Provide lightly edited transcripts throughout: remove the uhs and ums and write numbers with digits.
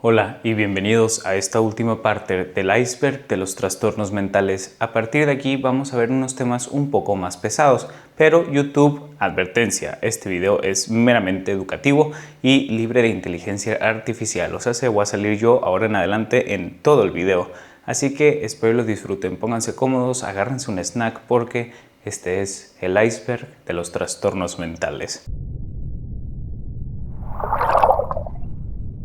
Hola y bienvenidos a esta última parte del iceberg de los trastornos mentales. A partir de aquí vamos a ver unos temas un poco más pesados, pero YouTube, advertencia, este video es meramente educativo y libre de inteligencia artificial. O sea, se voy a salir yo ahora en adelante en todo el video. Así que espero lo disfruten, pónganse cómodos, agárrense un snack porque este es el iceberg de los trastornos mentales.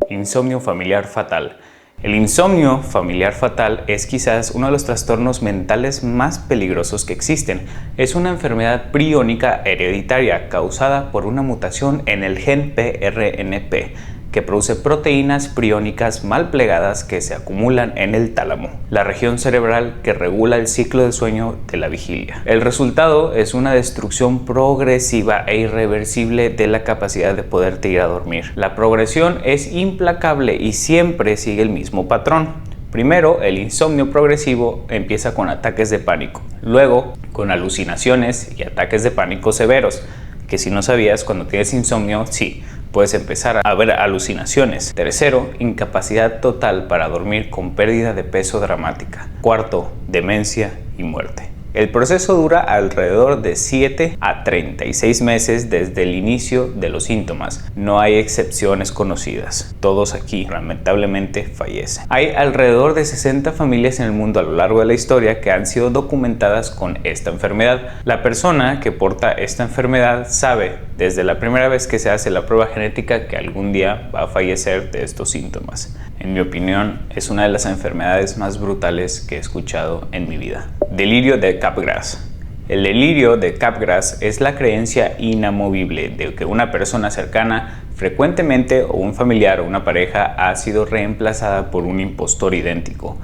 Insomnio familiar fatal. El insomnio familiar fatal es quizás uno de los trastornos mentales más peligrosos que existen. Es una enfermedad priónica hereditaria causada por una mutación en el gen PRNP, que produce proteínas priónicas mal plegadas que se acumulan en el tálamo, la región cerebral que regula el ciclo del sueño de la vigilia. El resultado es una destrucción progresiva e irreversible de la capacidad de poderte ir a dormir. La progresión es implacable y siempre sigue el mismo patrón. Primero, el insomnio progresivo empieza con ataques de pánico, luego con alucinaciones y ataques de pánico severos, que si no sabías, cuando tienes insomnio, sí, puedes empezar a ver alucinaciones. Tercero, incapacidad total para dormir con pérdida de peso dramática. Cuarto, demencia y muerte. El proceso dura alrededor de 7 a 36 meses desde el inicio de los síntomas. No hay excepciones conocidas. Todos aquí lamentablemente fallecen. Hay alrededor de 60 familias en el mundo a lo largo de la historia que han sido documentadas con esta enfermedad. La persona que porta esta enfermedad sabe desde la primera vez que se hace la prueba genética que algún día va a fallecer de estos síntomas. En mi opinión, es una de las enfermedades más brutales que he escuchado en mi vida. Delirio de Capgras. El delirio de Capgras es la creencia inamovible de que una persona cercana, frecuentemente o un familiar o una pareja, ha sido reemplazada por un impostor idéntico.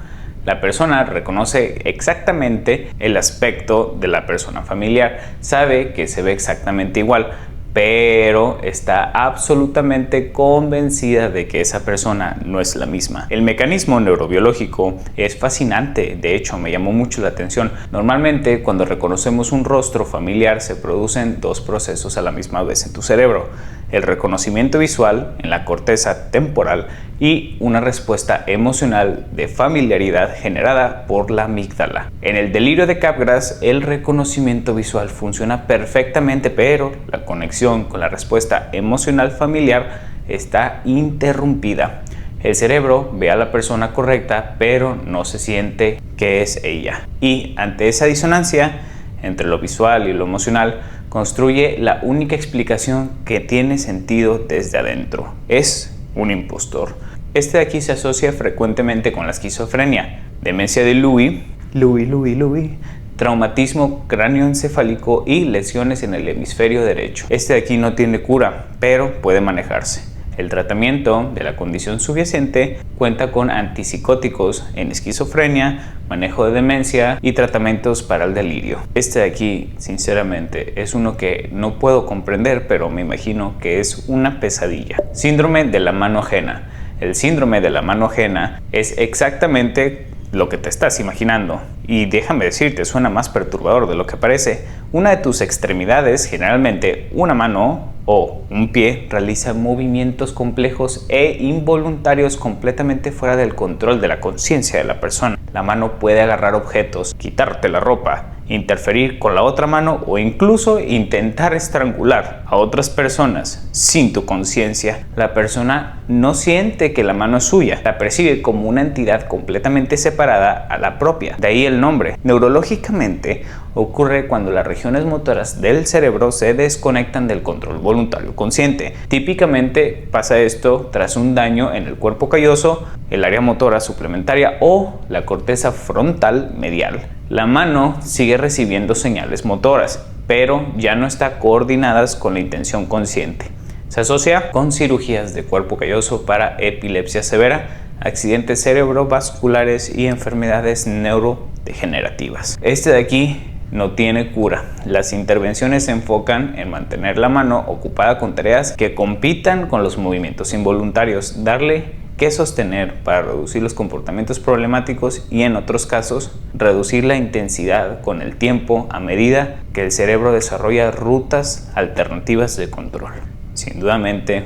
La persona reconoce exactamente el aspecto de la persona familiar, sabe que se ve exactamente igual, pero está absolutamente convencida de que esa persona no es la misma. El mecanismo neurobiológico es fascinante, de hecho me llamó mucho la atención. Normalmente cuando reconocemos un rostro familiar se producen dos procesos a la misma vez en tu cerebro: el reconocimiento visual en la corteza temporal y una respuesta emocional de familiaridad generada por la amígdala. En el delirio de Capgras, el reconocimiento visual funciona perfectamente, pero la conexión con la respuesta emocional familiar está interrumpida. El cerebro ve a la persona correcta, pero no se siente que es ella. Y ante esa disonancia entre lo visual y lo emocional, construye la única explicación que tiene sentido desde adentro: es un impostor. Este de aquí se asocia frecuentemente con la esquizofrenia, demencia de Lewy, traumatismo cráneoencefálico y lesiones en el hemisferio derecho. Este de aquí no tiene cura, pero puede manejarse. El tratamiento de la condición subyacente cuenta con antipsicóticos en esquizofrenia, manejo de demencia y tratamientos para el delirio. Este de aquí, sinceramente, es uno que no puedo comprender, pero me imagino que es una pesadilla. Síndrome de la mano ajena. El síndrome de la mano ajena es exactamente lo que te estás imaginando. Y déjame decirte, suena más perturbador de lo que parece. Una de tus extremidades, generalmente una mano o un pie, realiza movimientos complejos e involuntarios completamente fuera del control de la conciencia de la persona. La mano puede agarrar objetos, quitarte la ropa, interferir con la otra mano o incluso intentar estrangular a otras personas sin tu conciencia. La persona no siente que la mano es suya, la percibe como una entidad completamente separada a la propia, de ahí el nombre. Neurológicamente ocurre cuando las regiones motoras del cerebro se desconectan del control voluntario consciente. Típicamente pasa esto tras un daño en el cuerpo calloso, el área motora suplementaria o la corteza frontal medial. La mano sigue recibiendo señales motoras, pero ya no está coordinadas con la intención consciente. Se asocia con cirugías de cuerpo calloso para epilepsia severa, accidentes cerebrovasculares y enfermedades neurodegenerativas. Este de aquí no tiene cura. Las intervenciones se enfocan en mantener la mano ocupada con tareas que compitan con los movimientos involuntarios, darle que sostener para reducir los comportamientos problemáticos y, en otros casos, reducir la intensidad con el tiempo a medida que el cerebro desarrolla rutas alternativas de control. Sin dudamente,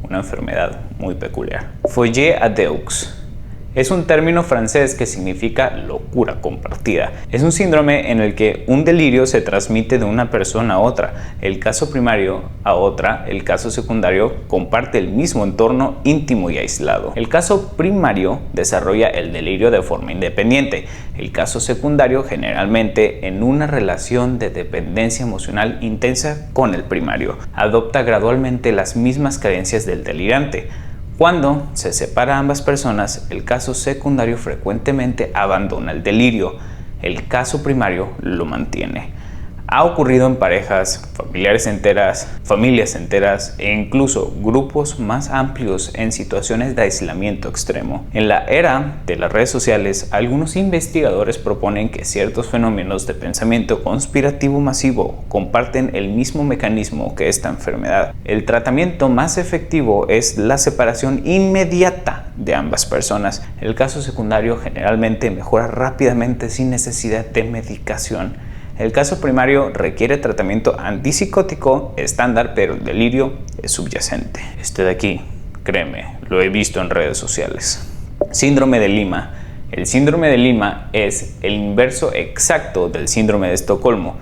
una enfermedad muy peculiar. Folie à deux es un término francés que significa locura compartida. Es un síndrome en el que un delirio se transmite de una persona a otra. El caso primario a otra, el caso secundario comparte el mismo entorno íntimo y aislado. El caso primario desarrolla el delirio de forma independiente. El caso secundario generalmente en una relación de dependencia emocional intensa con el primario. Adopta gradualmente las mismas carencias del delirante. Cuando se separa a ambas personas, el caso secundario frecuentemente abandona el delirio. El caso primario lo mantiene. Ha ocurrido en parejas, familias enteras e incluso grupos más amplios en situaciones de aislamiento extremo. En la era de las redes sociales, algunos investigadores proponen que ciertos fenómenos de pensamiento conspirativo masivo comparten el mismo mecanismo que esta enfermedad. El tratamiento más efectivo es la separación inmediata de ambas personas. El caso secundario generalmente mejora rápidamente sin necesidad de medicación. El caso primario requiere tratamiento antipsicótico estándar, pero el delirio es subyacente. Este de aquí, créeme, lo he visto en redes sociales. Síndrome de Lima. El síndrome de Lima es el inverso exacto del síndrome de Estocolmo.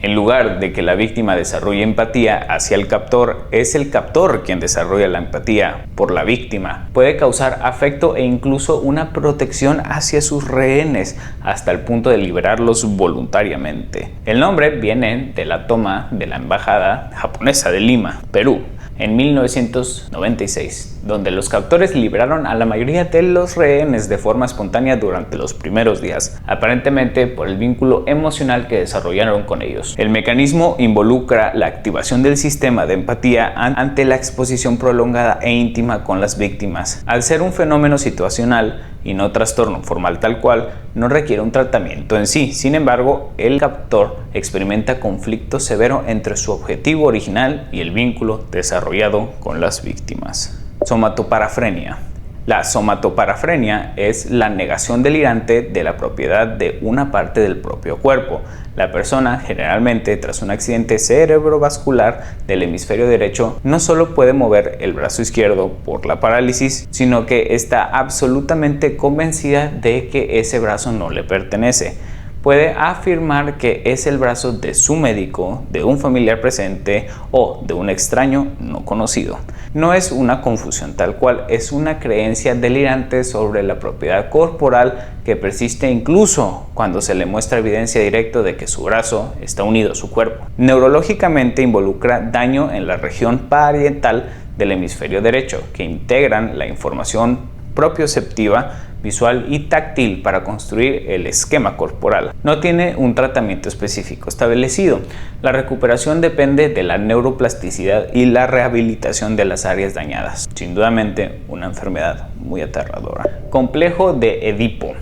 En lugar de que la víctima desarrolle empatía hacia el captor, es el captor quien desarrolla la empatía por la víctima. Puede causar afecto e incluso una protección hacia sus rehenes, hasta el punto de liberarlos voluntariamente. El nombre viene de la toma de la embajada japonesa de Lima, Perú, en 1996, donde los captores liberaron a la mayoría de los rehenes de forma espontánea durante los primeros días, aparentemente por el vínculo emocional que desarrollaron con ellos. El mecanismo involucra la activación del sistema de empatía ante la exposición prolongada e íntima con las víctimas. Al ser un fenómeno situacional y no trastorno formal tal cual, no requiere un tratamiento en sí. Sin embargo, el captor experimenta conflicto severo entre su objetivo original y el vínculo desarrollado con las víctimas. Somatoparafrenia. La somatoparafrenia es la negación delirante de la propiedad de una parte del propio cuerpo. La persona, generalmente tras un accidente cerebrovascular del hemisferio derecho, no solo puede mover el brazo izquierdo por la parálisis, sino que está absolutamente convencida de que ese brazo no le pertenece. Puede afirmar que es el brazo de su médico, de un familiar presente o de un extraño no conocido. No es una confusión tal cual, es una creencia delirante sobre la propiedad corporal que persiste incluso cuando se le muestra evidencia directa de que su brazo está unido a su cuerpo. Neurológicamente involucra daño en la región parietal del hemisferio derecho, que integran la información propioceptiva, visual y táctil para construir el esquema corporal. No tiene un tratamiento específico establecido. La recuperación depende de la neuroplasticidad y la rehabilitación de las áreas dañadas. Sin dudamente, una enfermedad muy aterradora. Complejo de Edipo.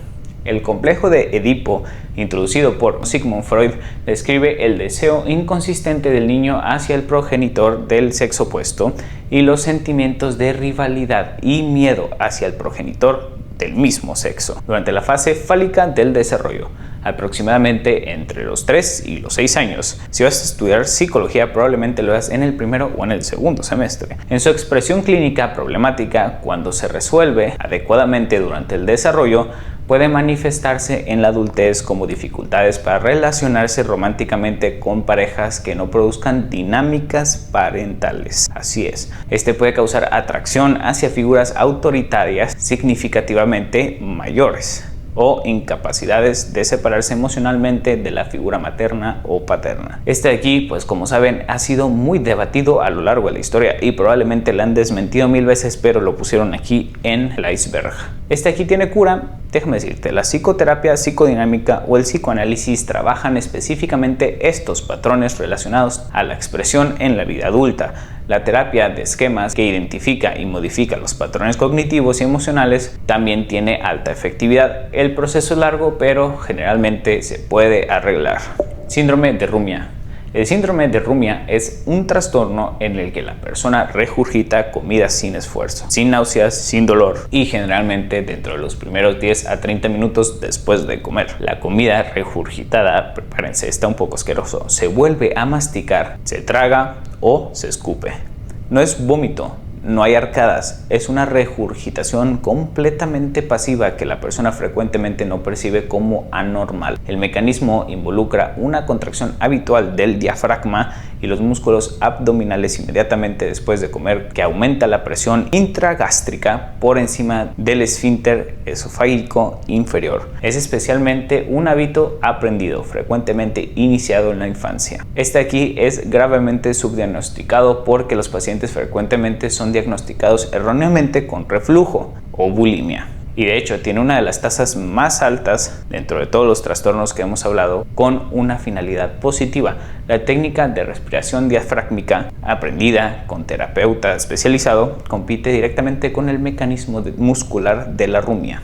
El complejo de Edipo, introducido por Sigmund Freud, describe el deseo inconsistente del niño hacia el progenitor del sexo opuesto y los sentimientos de rivalidad y miedo hacia el progenitor del mismo sexo durante la fase fálica del desarrollo, aproximadamente entre los 3 y los 6 años. Si vas a estudiar psicología, probablemente lo hagas en el primero o en el segundo semestre. En su expresión clínica problemática, cuando se resuelve adecuadamente durante el desarrollo, puede manifestarse en la adultez como dificultades para relacionarse románticamente con parejas que no produzcan dinámicas parentales. Así es, este puede causar atracción hacia figuras autoritarias significativamente mayores o incapacidades de separarse emocionalmente de la figura materna o paterna. Este de aquí, pues como saben, ha sido muy debatido a lo largo de la historia y probablemente la han desmentido 1000 veces, pero lo pusieron aquí en el iceberg. Este aquí tiene cura. Déjame decirte, la psicoterapia psicodinámica o el psicoanálisis trabajan específicamente estos patrones relacionados a la expresión en la vida adulta. La terapia de esquemas, que identifica y modifica los patrones cognitivos y emocionales, también tiene alta efectividad. El proceso es largo, pero generalmente se puede arreglar. Síndrome de Rumia. El síndrome de Rumia es un trastorno en el que la persona regurgita comida sin esfuerzo, sin náuseas, sin dolor y generalmente dentro de los primeros 10 a 30 minutos después de comer. La comida regurgitada, prepárense, está un poco asqueroso, se vuelve a masticar, se traga o se escupe. No es vómito, no hay arcadas, es una regurgitación completamente pasiva que la persona frecuentemente no percibe como anormal. El mecanismo involucra una contracción habitual del diafragma y los músculos abdominales inmediatamente después de comer, que aumenta la presión intragástrica por encima del esfínter esofágico inferior. Es especialmente un hábito aprendido, frecuentemente iniciado en la infancia. Este aquí es gravemente subdiagnosticado porque los pacientes frecuentemente son diagnosticados erróneamente con reflujo o bulimia. Y de hecho tiene una de las tasas más altas dentro de todos los trastornos que hemos hablado, con una finalidad positiva. La técnica de respiración diafragmática aprendida con terapeuta especializado compite directamente con el mecanismo muscular de la rumia.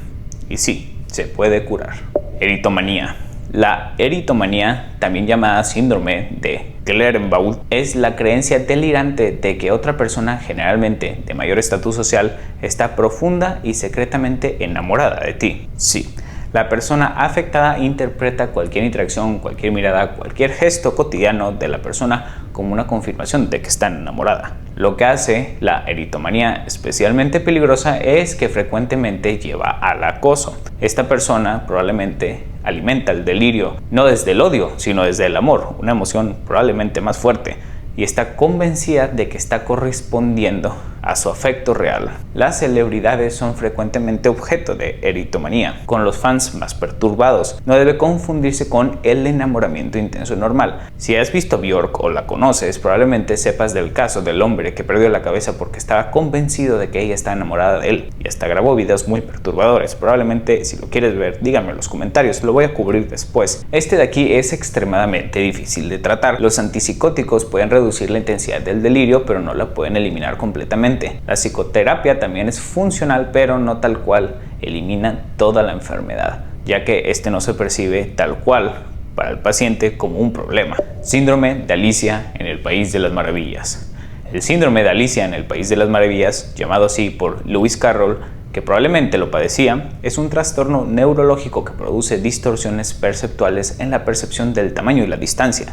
Y sí, se puede curar. Eritomanía. La eritomanía, también llamada síndrome de Clerenbault, es la creencia delirante de que otra persona, generalmente de mayor estatus social, está profunda y secretamente enamorada de ti. Sí, la persona afectada interpreta cualquier interacción, cualquier mirada, cualquier gesto cotidiano de la persona como una confirmación de que está enamorada. Lo que hace la eritomanía especialmente peligrosa es que frecuentemente lleva al acoso. Esta persona probablemente alimenta el delirio no desde el odio, sino desde el amor, una emoción probablemente más fuerte, y está convencida de que está correspondiendo a su afecto real. Las celebridades son frecuentemente objeto de eritomanía, con los fans más perturbados. No debe confundirse con el enamoramiento intenso normal. Si has visto Björk o la conoces, probablemente sepas del caso del hombre que perdió la cabeza porque estaba convencido de que ella está enamorada de él, y hasta grabó videos muy perturbadores. Probablemente, si lo quieres ver, díganme en los comentarios, lo voy a cubrir después. Este de aquí es extremadamente difícil de tratar. Los antipsicóticos pueden reducir la intensidad del delirio, pero no la pueden eliminar completamente. La psicoterapia también es funcional, pero no tal cual elimina toda la enfermedad, ya que este no se percibe tal cual para el paciente como un problema. Síndrome de Alicia en el País de las Maravillas. El síndrome de Alicia en el País de las Maravillas, llamado así por Lewis Carroll, que probablemente lo padecía, es un trastorno neurológico que produce distorsiones perceptuales en la percepción del tamaño y la distancia.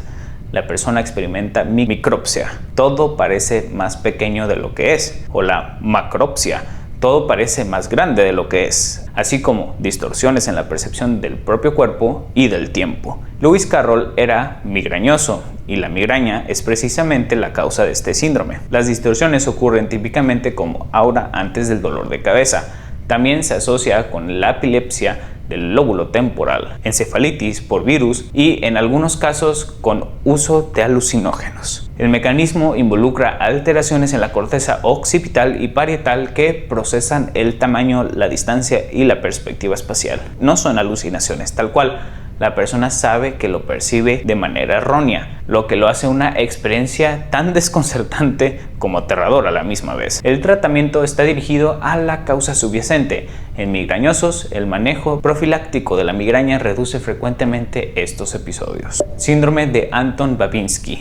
La persona experimenta micropsia, todo parece más pequeño de lo que es, o la macropsia, todo parece más grande de lo que es, así como distorsiones en la percepción del propio cuerpo y del tiempo. Lewis Carroll era migrañoso y la migraña es precisamente la causa de este síndrome. Las distorsiones ocurren típicamente como aura antes del dolor de cabeza. También se asocia con la epilepsia del lóbulo temporal, encefalitis por virus y en algunos casos con uso de alucinógenos. El mecanismo involucra alteraciones en la corteza occipital y parietal que procesan el tamaño, la distancia y la perspectiva espacial. No son alucinaciones tal cual. La persona sabe que lo percibe de manera errónea, lo que lo hace una experiencia tan desconcertante como aterradora a la misma vez. El tratamiento está dirigido a la causa subyacente. En migrañosos, el manejo profiláctico de la migraña reduce frecuentemente estos episodios. Síndrome de Anton-Babinski.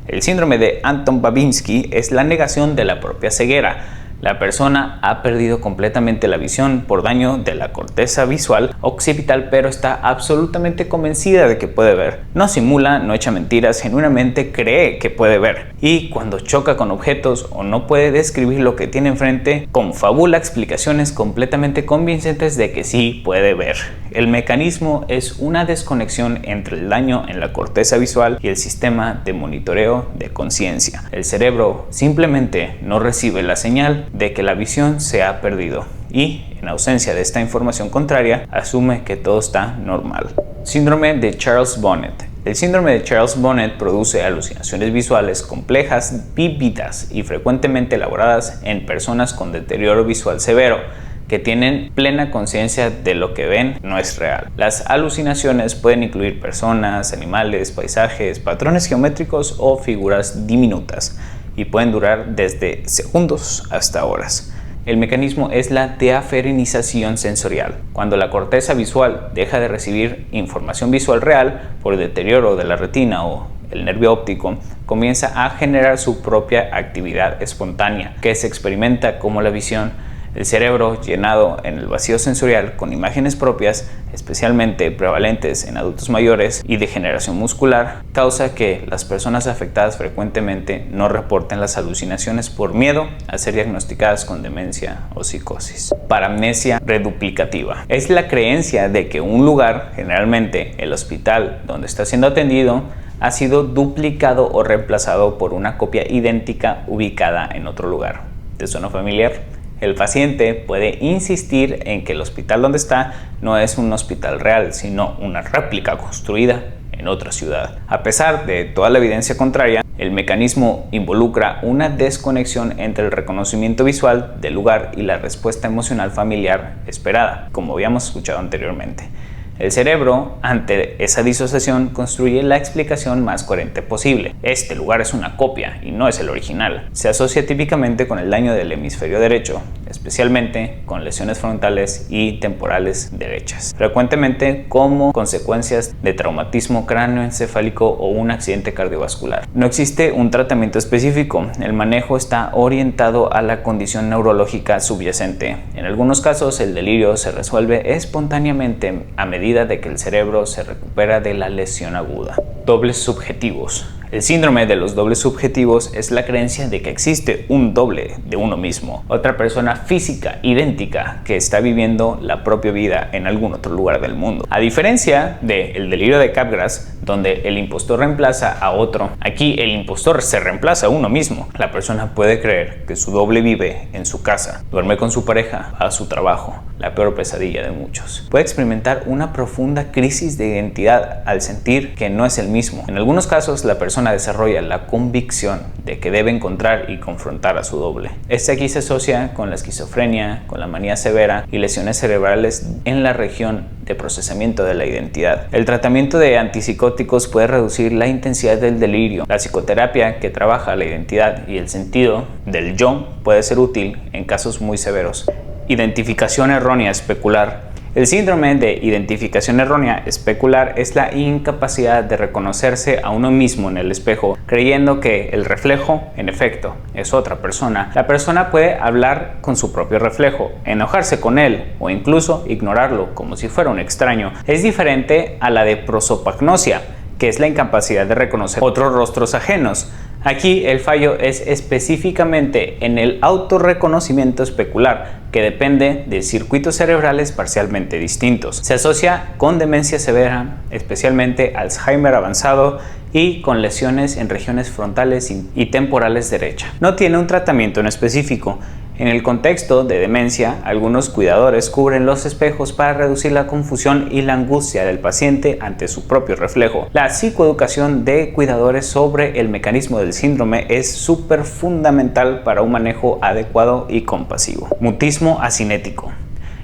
El síndrome de Anton-Babinski es la negación de la propia ceguera. La persona ha perdido completamente la visión por daño de la corteza visual occipital, pero está absolutamente convencida de que puede ver. No simula, no echa mentiras, genuinamente cree que puede ver. Y cuando choca con objetos o no puede describir lo que tiene enfrente, confabula explicaciones completamente convincentes de que sí puede ver. El mecanismo es una desconexión entre el daño en la corteza visual y el sistema de monitoreo de conciencia. El cerebro simplemente no recibe la señal de que la visión se ha perdido y, en ausencia de esta información contraria, asume que todo está normal. Síndrome de Charles Bonnet. El síndrome de Charles Bonnet produce alucinaciones visuales complejas, vívidas y frecuentemente elaboradas en personas con deterioro visual severo, que tienen plena conciencia de lo que ven no es real. Las alucinaciones pueden incluir personas, animales, paisajes, patrones geométricos o figuras diminutas, y pueden durar desde segundos hasta horas. El mecanismo es la deaferenización sensorial. Cuando la corteza visual deja de recibir información visual real por deterioro de la retina o el nervio óptico, comienza a generar su propia actividad espontánea, que se experimenta como la visión. El cerebro llenado en el vacío sensorial con imágenes propias, especialmente prevalentes en adultos mayores y degeneración muscular, causa que las personas afectadas frecuentemente no reporten las alucinaciones por miedo a ser diagnosticadas con demencia o psicosis. Paramnesia reduplicativa. Es la creencia de que un lugar, generalmente el hospital donde está siendo atendido, ha sido duplicado o reemplazado por una copia idéntica ubicada en otro lugar. ¿Te suena familiar? El paciente puede insistir en que el hospital donde está no es un hospital real, sino una réplica construida en otra ciudad. A pesar de toda la evidencia contraria, el mecanismo involucra una desconexión entre el reconocimiento visual del lugar y la respuesta emocional familiar esperada, como habíamos escuchado anteriormente. El cerebro, ante esa disociación, construye la explicación más coherente posible. Este lugar es una copia y no es el original. Se asocia típicamente con el daño del hemisferio derecho, especialmente con lesiones frontales y temporales derechas, frecuentemente como consecuencias de traumatismo cráneoencefálico o un accidente cardiovascular. No existe un tratamiento específico. El manejo está orientado a la condición neurológica subyacente. En algunos casos, el delirio se resuelve espontáneamente a medida de que el cerebro se recupera de la lesión aguda. Dobles subjetivos. El síndrome de los dobles subjetivos es la creencia de que existe un doble de uno mismo, otra persona física idéntica que está viviendo la propia vida en algún otro lugar del mundo. A diferencia del delirio de Capgras, donde el impostor reemplaza a otro, aquí el impostor se reemplaza a uno mismo. La persona puede creer que su doble vive en su casa, duerme con su pareja, va a su trabajo, la peor pesadilla de muchos. Puede experimentar una profunda crisis de identidad al sentir que no es el mismo. En algunos casos, la persona desarrolla la convicción de que debe encontrar y confrontar a su doble. Este aquí se asocia con la esquizofrenia, con la manía severa y lesiones cerebrales en la región de procesamiento de la identidad. El tratamiento de antipsicóticos puede reducir la intensidad del delirio. La psicoterapia, que trabaja la identidad y el sentido del yo, puede ser útil en casos muy severos. Identificación errónea especular. El síndrome de identificación errónea especular es la incapacidad de reconocerse a uno mismo en el espejo, creyendo que el reflejo, en efecto, es otra persona. La persona puede hablar con su propio reflejo, enojarse con él o incluso ignorarlo como si fuera un extraño. Es diferente a la de prosopagnosia, que es la incapacidad de reconocer otros rostros ajenos. Aquí el fallo es específicamente en el autorreconocimiento especular, que depende de circuitos cerebrales parcialmente distintos. Se asocia con demencia severa, especialmente Alzheimer avanzado, y con lesiones en regiones frontales y temporales derecha. No tiene un tratamiento en específico. En el contexto de demencia, algunos cuidadores cubren los espejos para reducir la confusión y la angustia del paciente ante su propio reflejo. La psicoeducación de cuidadores sobre el mecanismo del síndrome es súper fundamental para un manejo adecuado y compasivo. Mutismo asinético.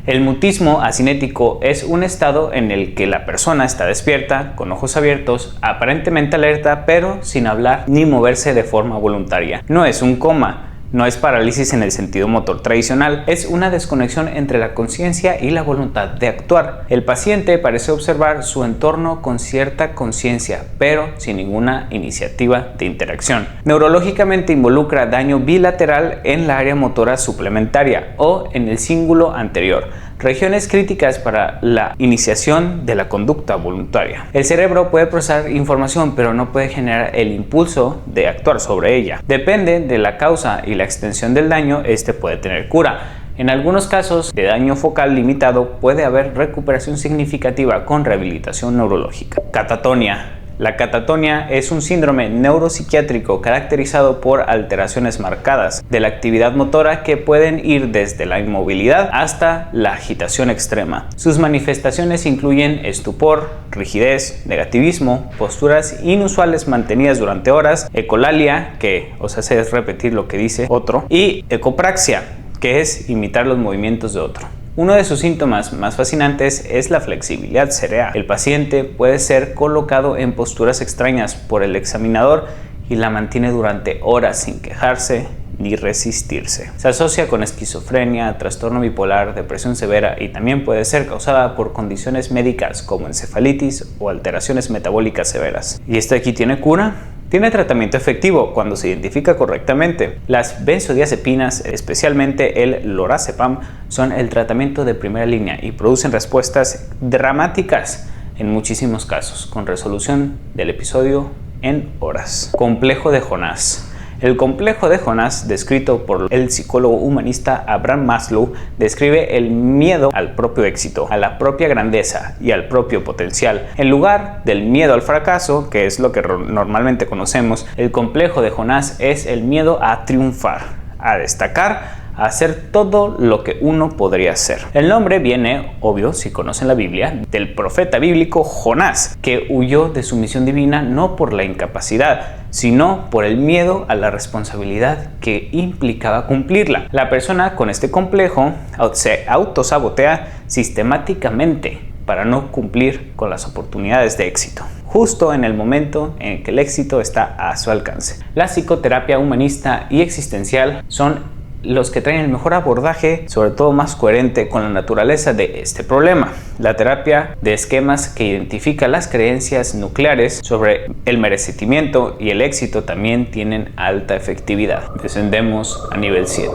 El mutismo asinético es un estado en el que la persona está despierta, con ojos abiertos, aparentemente alerta, pero sin hablar ni moverse de forma voluntaria. No es un coma. No es parálisis en el sentido motor tradicional, es una desconexión entre la conciencia y la voluntad de actuar. El paciente parece observar su entorno con cierta conciencia, pero sin ninguna iniciativa de interacción. Neurológicamente involucra daño bilateral en la área motora suplementaria o en el cíngulo anterior, regiones críticas para la iniciación de la conducta voluntaria. El cerebro puede procesar información, pero no puede generar el impulso de actuar sobre ella. Depende de la causa y la extensión del daño, este puede tener cura. En algunos casos de daño focal limitado puede haber recuperación significativa con rehabilitación neurológica. Catatonia. La catatonia es un síndrome neuropsiquiátrico caracterizado por alteraciones marcadas de la actividad motora que pueden ir desde la inmovilidad hasta la agitación extrema. Sus manifestaciones incluyen estupor, rigidez, negativismo, posturas inusuales mantenidas durante horas, ecolalia, que os hace repetir lo que dice otro, y ecopraxia, que es imitar los movimientos de otro. Uno de sus síntomas más fascinantes es la flexibilidad cerebral. El paciente puede ser colocado en posturas extrañas por el examinador y la mantiene durante horas sin quejarse ni resistirse. Se asocia con esquizofrenia, trastorno bipolar, depresión severa y también puede ser causada por condiciones médicas como encefalitis o alteraciones metabólicas severas. ¿Y esto aquí tiene cura? Tiene tratamiento efectivo cuando se identifica correctamente. Las benzodiazepinas, especialmente el lorazepam, son el tratamiento de primera línea y producen respuestas dramáticas en muchísimos casos, con resolución del episodio en horas. Complejo de Jonás. El complejo de Jonás, descrito por el psicólogo humanista Abraham Maslow, describe el miedo al propio éxito, a la propia grandeza y al propio potencial. En lugar del miedo al fracaso, que es lo que normalmente conocemos, el complejo de Jonás es el miedo a triunfar, a destacar, a hacer todo lo que uno podría hacer. El nombre viene, obvio, si conocen la Biblia, del profeta bíblico Jonás, que huyó de su misión divina no por la incapacidad, sino por el miedo a la responsabilidad que implicaba cumplirla. La persona con este complejo se autosabotea sistemáticamente para no cumplir con las oportunidades de éxito, justo en el momento en que el éxito está a su alcance. La psicoterapia humanista y existencial son los que traen el mejor abordaje, sobre todo más coherente con la naturaleza de este problema. La terapia de esquemas que identifica las creencias nucleares sobre el merecimiento y el éxito también tienen alta efectividad. Descendemos a nivel 7.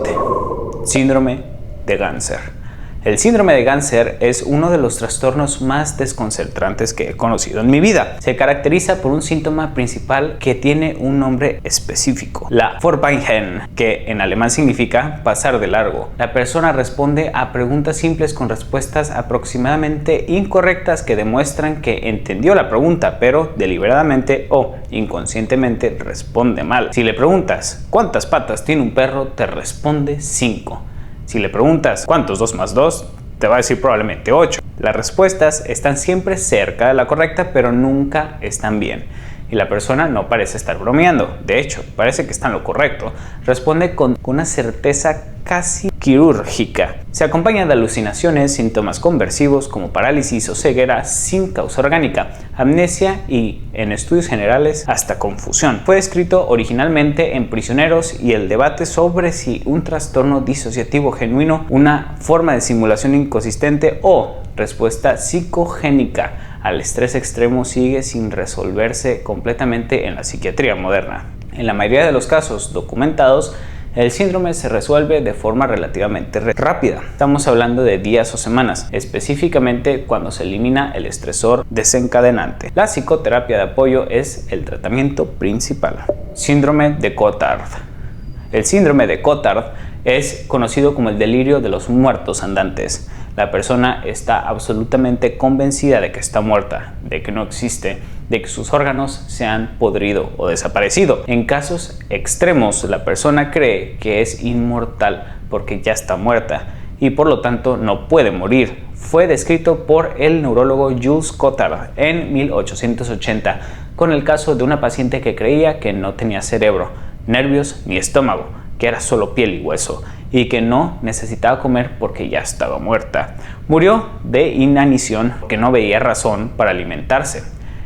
Síndrome de Ganser. El síndrome de Ganser es uno de los trastornos más desconcertantes que he conocido en mi vida. Se caracteriza por un síntoma principal que tiene un nombre específico, la Vorbeigehen, que en alemán significa pasar de largo. La persona responde a preguntas simples con respuestas aproximadamente incorrectas que demuestran que entendió la pregunta, pero deliberadamente o inconscientemente responde mal. Si le preguntas ¿cuántas patas tiene un perro?, te responde 5. Si le preguntas ¿cuántos 2 más 2?, te va a decir probablemente 8. Las respuestas están siempre cerca de la correcta, pero nunca están bien. Y la persona no parece estar bromeando. De hecho, parece que está en lo correcto. Responde con una certeza casi quirúrgica. Se acompaña de alucinaciones, síntomas conversivos como parálisis o ceguera sin causa orgánica, amnesia y, en estudios generales, hasta confusión. Fue escrito originalmente en prisioneros y el debate sobre si un trastorno disociativo genuino, una forma de simulación inconsistente o respuesta psicogénica al estrés extremo sigue sin resolverse completamente en la psiquiatría moderna. En la mayoría de los casos documentados, el síndrome se resuelve de forma relativamente rápida. Estamos hablando de días o semanas, específicamente cuando se elimina el estresor desencadenante. La psicoterapia de apoyo es el tratamiento principal. Síndrome de Cotard. El síndrome de Cotard es conocido como el delirio de los muertos andantes. La persona está absolutamente convencida de que está muerta, de que no existe, de que sus órganos se han podrido o desaparecido. En casos extremos, la persona cree que es inmortal porque ya está muerta y por lo tanto no puede morir. Fue descrito por el neurólogo Jules Cotard en 1880 con el caso de una paciente que creía que no tenía cerebro, nervios ni estómago, que era solo piel y hueso, y que no necesitaba comer porque ya estaba muerta. Murió de inanición porque no veía razón para alimentarse.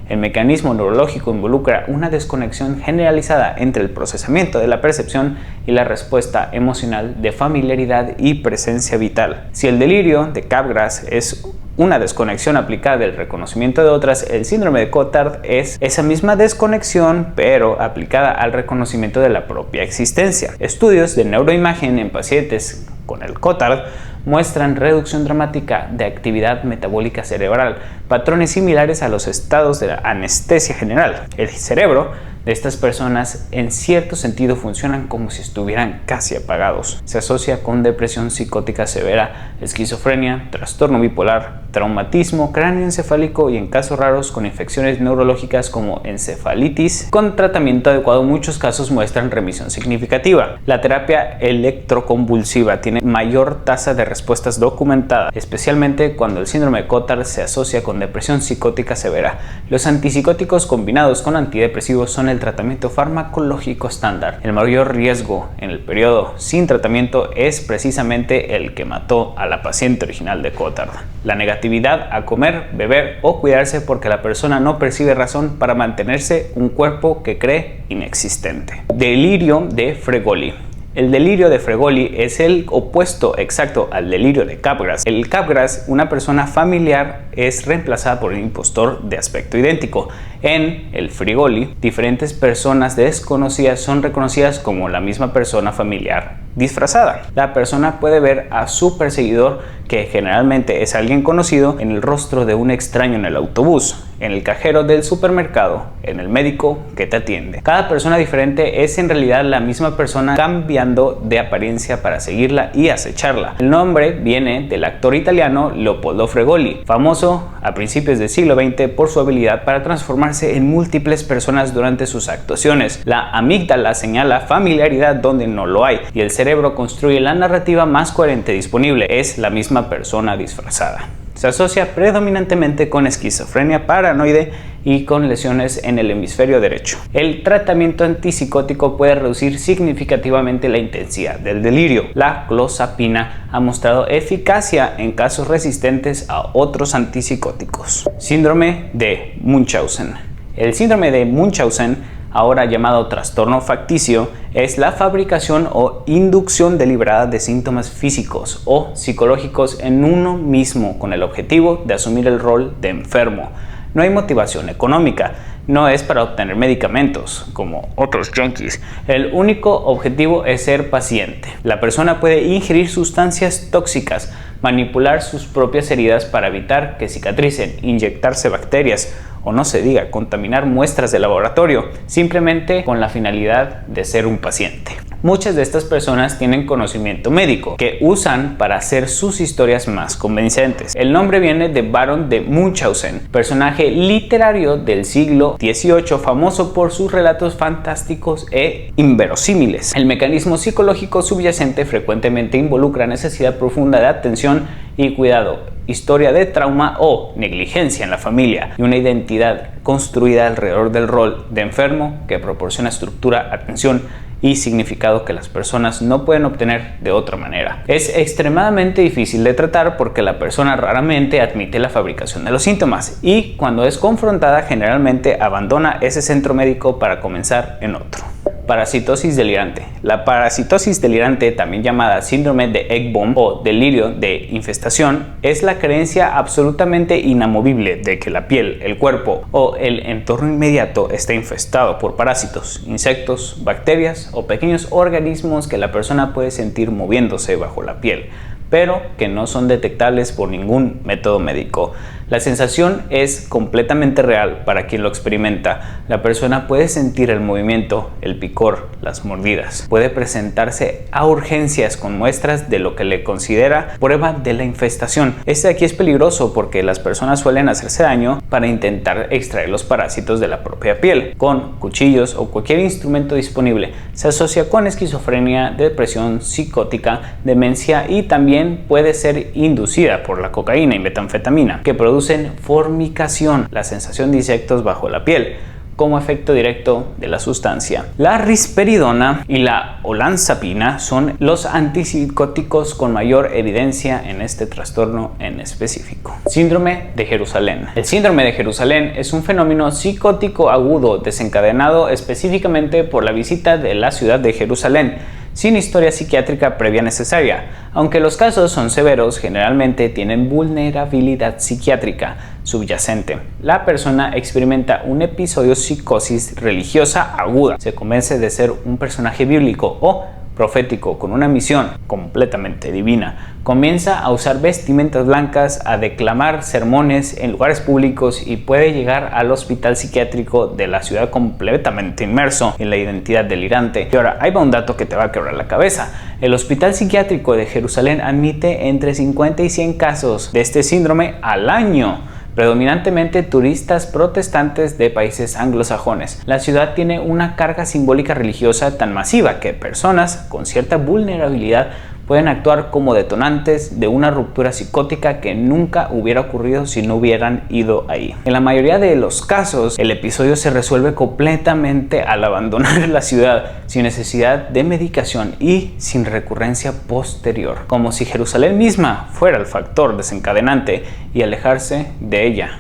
El mecanismo neurológico involucra una desconexión generalizada entre el procesamiento de la percepción y la respuesta emocional de familiaridad y presencia vital. Si el delirio de Capgras es una desconexión aplicada del reconocimiento de otras, el síndrome de Cotard es esa misma desconexión pero aplicada al reconocimiento de la propia existencia. Estudios de neuroimagen en pacientes con el Cotard muestran reducción dramática de actividad metabólica cerebral, patrones similares a los estados de la anestesia general. El cerebro de estas personas en cierto sentido funcionan como si estuvieran casi apagados. Se asocia con depresión psicótica severa, esquizofrenia, trastorno bipolar, traumatismo cráneoencefálico y en casos raros con infecciones neurológicas como encefalitis. Con tratamiento adecuado, muchos casos muestran remisión significativa. La terapia electroconvulsiva tiene mayor tasa de respuestas documentadas, especialmente cuando el síndrome de Cotard se asocia con depresión psicótica severa. Los antipsicóticos combinados con antidepresivos son el tratamiento farmacológico estándar. El mayor riesgo en el periodo sin tratamiento es precisamente el que mató a la paciente original de Cotard: la negatividad a comer, beber o cuidarse porque la persona no percibe razón para mantenerse un cuerpo que cree inexistente. Delirio de Fregoli. El delirio de Fregoli es el opuesto exacto al delirio de Capgras. El Capgras, una persona familiar es reemplazada por un impostor de aspecto idéntico. En el Fregoli, diferentes personas desconocidas son reconocidas como la misma persona familiar disfrazada. La persona puede ver a su perseguidor, que generalmente es alguien conocido, en el rostro de un extraño en el autobús, en el cajero del supermercado, en el médico que te atiende. Cada persona diferente es en realidad la misma persona, cambiando de apariencia para seguirla y acecharla. El nombre viene del actor italiano Leopoldo Fregoli, famoso a principios del siglo XX por su habilidad para transformarse en múltiples personas durante sus actuaciones. La amígdala señala familiaridad donde no lo hay, y el cerebro construye la narrativa más coherente disponible. Es la misma persona disfrazada. Se asocia predominantemente con esquizofrenia paranoide y con lesiones en el hemisferio derecho. El tratamiento antipsicótico puede reducir significativamente la intensidad del delirio. La clozapina ha mostrado eficacia en casos resistentes a otros antipsicóticos. Síndrome de Munchausen. El síndrome de Munchausen, ahora llamado trastorno facticio, es la fabricación o inducción deliberada de síntomas físicos o psicológicos en uno mismo con el objetivo de asumir el rol de enfermo. No hay motivación económica, no es para obtener medicamentos como otros junkies. El único objetivo es ser paciente. La persona puede ingerir sustancias tóxicas, manipular sus propias heridas para evitar que cicatricen, inyectarse bacterias o, no se diga, contaminar muestras de laboratorio, simplemente con la finalidad de ser un paciente. Muchas de estas personas tienen conocimiento médico que usan para hacer sus historias más convincentes. El nombre viene de Baron de Munchausen, personaje literario del siglo XVIII famoso por sus relatos fantásticos e inverosímiles. El mecanismo psicológico subyacente frecuentemente involucra necesidad profunda de atención y cuidado, historia de trauma o negligencia en la familia, y una identidad construida alrededor del rol de enfermo que proporciona estructura, atención y significado que las personas no pueden obtener de otra manera. Es extremadamente difícil de tratar porque la persona raramente admite la fabricación de los síntomas, y cuando es confrontada generalmente abandona ese centro médico para comenzar en otro. Parasitosis delirante. La parasitosis delirante, también llamada síndrome de Ekbom o delirio de infestación, es la creencia absolutamente inamovible de que la piel, el cuerpo o el entorno inmediato está infestado por parásitos, insectos, bacterias o pequeños organismos que la persona puede sentir moviéndose bajo la piel, pero que no son detectables por ningún método médico. La sensación es completamente real para quien lo experimenta. La persona puede sentir el movimiento, el picor, las mordidas. Puede presentarse a urgencias con muestras de lo que le considera prueba de la infestación. Este aquí es peligroso porque las personas suelen hacerse daño para intentar extraer los parásitos de la propia piel, con cuchillos o cualquier instrumento disponible. Se asocia con esquizofrenia, depresión psicótica, demencia, y también puede ser inducida por la cocaína y metanfetamina, que producen formicación, la sensación de insectos bajo la piel, como efecto directo de la sustancia. La risperidona y la olanzapina son los antipsicóticos con mayor evidencia en este trastorno en específico. Síndrome de Jerusalén. El síndrome de Jerusalén es un fenómeno psicótico agudo desencadenado específicamente por la visita de la ciudad de Jerusalén, sin historia psiquiátrica previa necesaria. Aunque los casos son severos, generalmente tienen vulnerabilidad psiquiátrica subyacente. La persona experimenta un episodio de psicosis religiosa aguda, se convence de ser un personaje bíblico o profético con una misión completamente divina. Comienza a usar vestimentas blancas, a declamar sermones en lugares públicos y puede llegar al hospital psiquiátrico de la ciudad completamente inmerso en la identidad delirante. Y ahora, ahí va un dato que te va a quebrar la cabeza. El hospital psiquiátrico de Jerusalén admite entre 50 y 100 casos de este síndrome al año, predominantemente turistas protestantes de países anglosajones. La ciudad tiene una carga simbólica religiosa tan masiva que personas con cierta vulnerabilidad pueden actuar como detonantes de una ruptura psicótica que nunca hubiera ocurrido si no hubieran ido ahí. En la mayoría de los casos, el episodio se resuelve completamente al abandonar la ciudad, sin necesidad de medicación y sin recurrencia posterior, como si Jerusalén misma fuera el factor desencadenante y alejarse de ella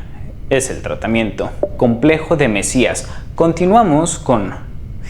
es el tratamiento. Complejo de Mesías. Continuamos con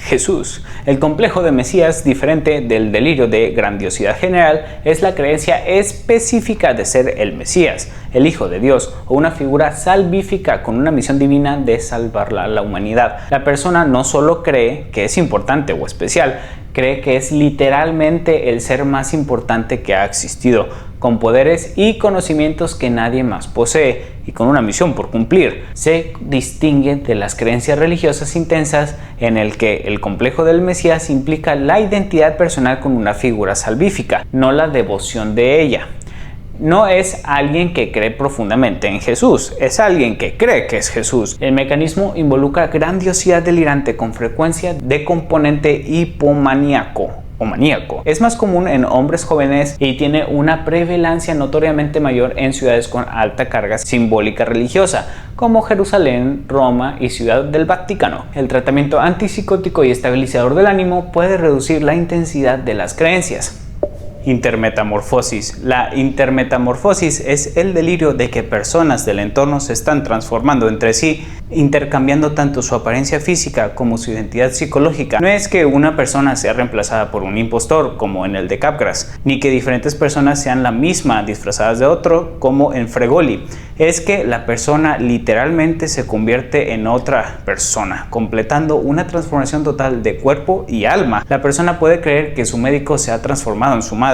Jesús. El complejo de Mesías, diferente del delirio de grandiosidad general, es la creencia específica de ser el Mesías, el Hijo de Dios, o una figura salvífica con una misión divina de salvar a la humanidad. La persona no solo cree que es importante o especial, cree que es literalmente el ser más importante que ha existido, con poderes y conocimientos que nadie más posee y con una misión por cumplir. Se distingue de las creencias religiosas intensas en el que el complejo del Mesías implica la identidad personal con una figura salvífica, no la devoción de ella. No es alguien que cree profundamente en Jesús, es alguien que cree que es Jesús. El mecanismo involucra grandiosidad delirante con frecuencia de componente hipomaníaco o maníaco. Es más común en hombres jóvenes y tiene una prevalencia notoriamente mayor en ciudades con alta carga simbólica religiosa, como Jerusalén, Roma y Ciudad del Vaticano. El tratamiento antipsicótico y estabilizador del ánimo puede reducir la intensidad de las creencias. Intermetamorfosis. La intermetamorfosis es el delirio de que personas del entorno se están transformando entre sí, intercambiando tanto su apariencia física como su identidad psicológica. No es que una persona sea reemplazada por un impostor, como en el de Capgras, ni que diferentes personas sean la misma disfrazadas de otro, como en Fregoli. Es que la persona literalmente se convierte en otra persona, completando una transformación total de cuerpo y alma. La persona puede creer que su médico se ha transformado en su madre